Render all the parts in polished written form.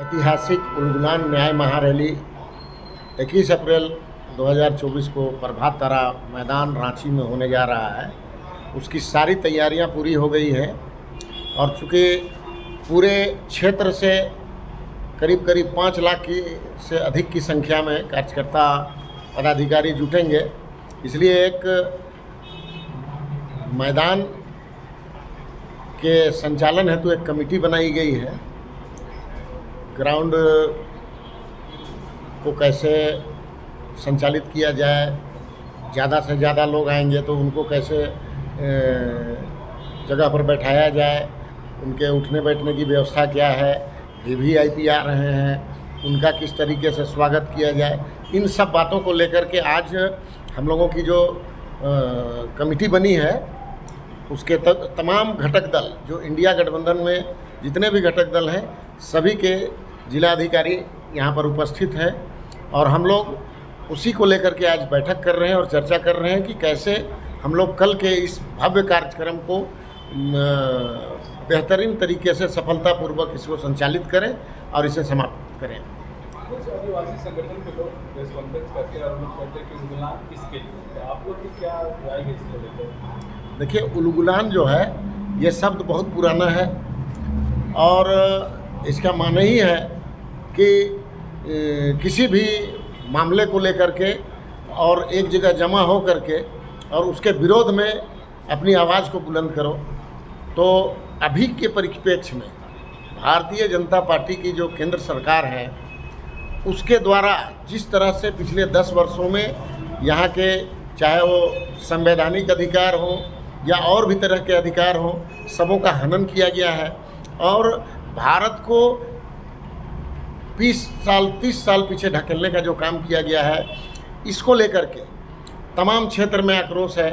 ऐतिहासिक उलगुलान न्याय महारैली 21 अप्रैल 2024 को प्रभात तारा मैदान रांची में होने जा रहा है। उसकी सारी तैयारियां पूरी हो गई हैं और चूँकि पूरे क्षेत्र से करीब 5 लाख से अधिक की संख्या में कार्यकर्ता पदाधिकारी जुटेंगे, इसलिए एक मैदान के संचालन हेतु एक कमेटी बनाई गई है। ग्राउंड को कैसे संचालित किया जाए, ज़्यादा से ज़्यादा लोग आएंगे तो उनको कैसे जगह पर बैठाया जाए, उनके उठने बैठने की व्यवस्था क्या है, वीवीआईपी आ रहे हैं उनका किस तरीके से स्वागत किया जाए, इन सब बातों को लेकर के आज हम लोगों की जो कमेटी बनी है उसके तमाम घटक दल, जो इंडिया गठबंधन में जितने भी घटक दल हैं सभी के जिलाधिकारी यहाँ पर उपस्थित हैं और हम लोग उसी को लेकर के आज बैठक कर रहे हैं और चर्चा कर रहे हैं कि कैसे हम लोग कल के इस भव्य कार्यक्रम को बेहतरीन तरीके से सफलतापूर्वक इसको संचालित करें और इसे समाप्त करें। कुछ आदिवासी संगठन के लोग प्रेस कॉन्फ्रेंस करके और लोग कहते हैं कि उलगुलान किसके लिए, तो आप लोग की क्या राय है इसको लेकर? देखिए, उलगुलान जो है ये शब्द बहुत पुराना है और इसका माने ही है कि किसी भी मामले को लेकर के और एक जगह जमा हो करके और उसके विरोध में अपनी आवाज़ को बुलंद करो। तो अभी के परिप्रेक्ष्य में भारतीय जनता पार्टी की जो केंद्र सरकार है उसके द्वारा जिस तरह से पिछले 10 वर्षों में यहाँ के चाहे वो संवैधानिक अधिकार हो या और भी तरह के अधिकार हो, सबों का हनन किया गया है और भारत को 30 साल पीछे ढकेलने का जो काम किया गया है, इसको लेकर के तमाम क्षेत्र में आक्रोश है।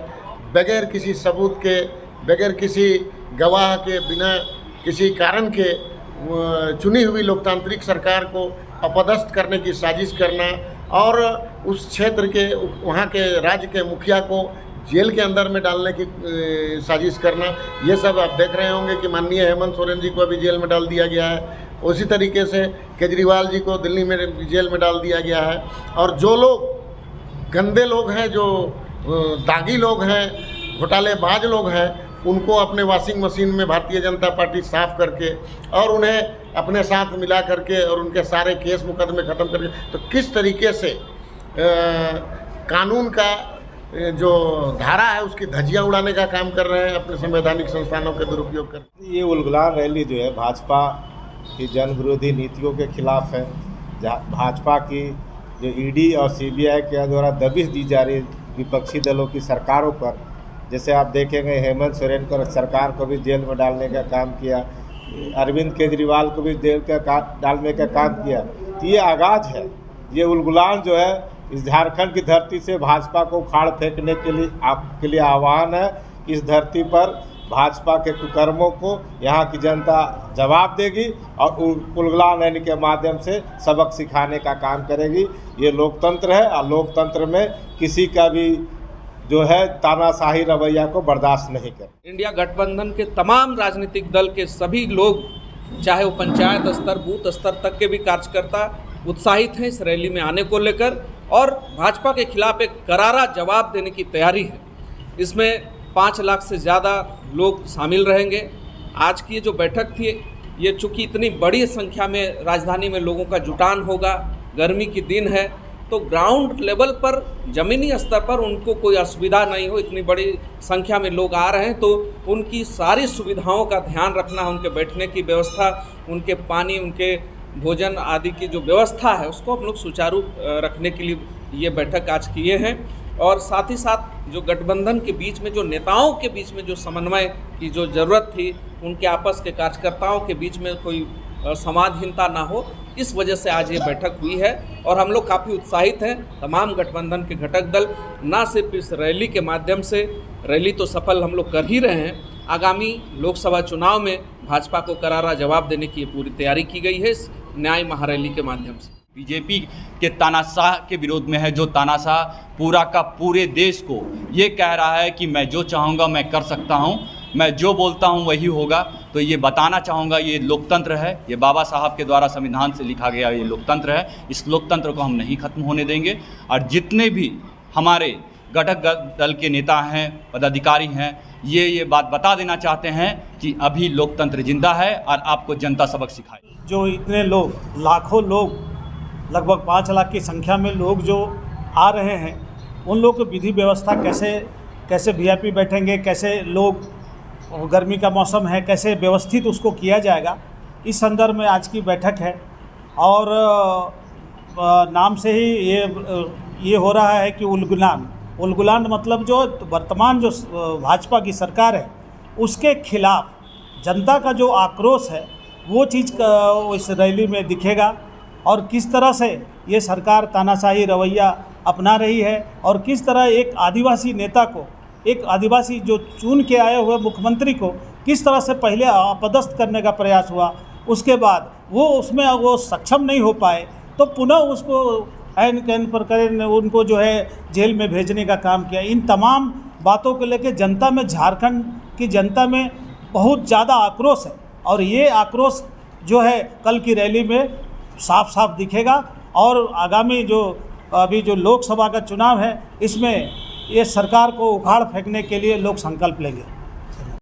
बगैर किसी सबूत के, बगैर किसी गवाह के, बिना किसी कारण के चुनी हुई लोकतांत्रिक सरकार को अपदस्थ करने की साजिश करना और उस क्षेत्र के वहाँ के राज्य के मुखिया को जेल के अंदर में डालने की साजिश करना, ये सब आप देख रहे होंगे कि माननीय हेमंत सोरेन जी को अभी जेल में डाल दिया गया है। उसी तरीके से केजरीवाल जी को दिल्ली में जेल में डाल दिया गया है और जो लोग गंदे लोग हैं, जो दागी लोग हैं, घोटालेबाज लोग हैं, उनको अपने वॉशिंग मशीन में भारतीय जनता पार्टी साफ करके और उन्हें अपने साथ मिला करके और उनके सारे केस मुकदमे ख़त्म करके, तो किस तरीके से कानून का जो धारा है उसकी धज्जियाँ उड़ाने का काम कर रहे हैं, अपने संवैधानिक संस्थानों के दुरुपयोग कर। ये उलगुलान रैली जो है भाजपा की जन विरोधी नीतियों के खिलाफ है। भाजपा की जो ईडी और सीबीआई के द्वारा दबिश दी जा रही विपक्षी दलों की सरकारों पर, जैसे आप देखेंगे हेमंत सोरेन को सरकार को भी जेल में डालने का काम किया, अरविंद केजरीवाल को भी जेल का डालने का काम किया। तो ये आगाज है। ये उलगुलान जो है इस झारखंड की धरती से भाजपा को उखाड़ फेंकने के लिए आह्वान है। इस धरती पर भाजपा के कुकर्मों को यहाँ की जनता जवाब देगी और उलगुलान रैली के माध्यम से सबक सिखाने का काम करेगी। ये लोकतंत्र है और लोकतंत्र में किसी का भी जो है तानाशाही रवैया को बर्दाश्त नहीं कर। इंडिया गठबंधन के तमाम राजनीतिक दल के सभी लोग, चाहे वो पंचायत स्तर, बूथ स्तर तक के भी कार्यकर्ता उत्साहित हैं इस रैली में आने को लेकर और भाजपा के खिलाफ एक करारा जवाब देने की तैयारी है। इसमें 5 लाख से ज़्यादा लोग शामिल रहेंगे। आज की ये जो बैठक थी, ये चूँकि इतनी बड़ी संख्या में राजधानी में लोगों का जुटान होगा, गर्मी की दिन है, तो ग्राउंड लेवल पर, ज़मीनी स्तर पर उनको कोई असुविधा नहीं हो। इतनी बड़ी संख्या में लोग आ रहे हैं तो उनकी सारी सुविधाओं का ध्यान रखना, उनके बैठने की व्यवस्था, उनके पानी, उनके भोजन आदि की जो व्यवस्था है उसको हम लोग सुचारू रखने के लिए ये बैठक आज किए हैं। और साथ ही साथ जो गठबंधन के बीच में, जो नेताओं के बीच में जो समन्वय की जो ज़रूरत थी, उनके आपस के कार्यकर्ताओं के बीच में कोई समानहीनता ना हो, इस वजह से आज ये बैठक हुई है और हम लोग काफ़ी उत्साहित हैं। तमाम गठबंधन के घटक दल ना सिर्फ इस रैली के माध्यम से, रैली तो सफल हम लोग कर ही रहे हैं, आगामी लोकसभा चुनाव में भाजपा को करारा जवाब देने की पूरी तैयारी की गई है इस न्याय महारैली के माध्यम से। बीजेपी के तानाशाह के विरोध में है, जो तानाशाह पूरा का पूरे देश को ये कह रहा है कि मैं जो चाहूँगा मैं कर सकता हूँ। मैं जो बोलता हूँ वही होगा। तो ये बताना चाहूँगा, ये लोकतंत्र है, ये बाबा साहब के द्वारा संविधान से लिखा गया ये लोकतंत्र है। इस लोकतंत्र को हम नहीं खत्म होने देंगे। और जितने भी हमारे घटक दल के नेता हैं, पदाधिकारी हैं, ये बात बता देना चाहते हैं कि अभी लोकतंत्र जिंदा है और आपको जनता सबक सिखाए। जो इतने लोग, लाखों लोग, लगभग 5 लाख की संख्या में लोग जो आ रहे हैं, उन लोगों की विधि व्यवस्था कैसे वीआईपी बैठेंगे, कैसे लोग, गर्मी का मौसम है, कैसे व्यवस्थित उसको किया जाएगा, इस संदर्भ में आज की बैठक है। और नाम से ही ये हो रहा है कि उलगुलान मतलब जो वर्तमान जो भाजपा की सरकार है उसके खिलाफ जनता का जो आक्रोश है वो चीज़ इस रैली में दिखेगा। और किस तरह से ये सरकार तानाशाही रवैया अपना रही है और किस तरह एक आदिवासी नेता को, एक आदिवासी जो चुन के आए हुए मुख्यमंत्री को किस तरह से पहले अपदस्थ करने का प्रयास हुआ, उसके बाद उसमें वो सक्षम नहीं हो पाए तो पुनः उसको ऐन कैन पर करें, उनको जो है जेल में भेजने का काम किया। इन तमाम बातों को लेकर जनता में, झारखंड की जनता में बहुत ज़्यादा आक्रोश है। और ये आक्रोश जो है कल की रैली में साफ साफ दिखेगा। और आगामी जो अभी जो लोकसभा का चुनाव है, इसमें ये सरकार को उखाड़ फेंकने के लिए लोग संकल्प लेंगे।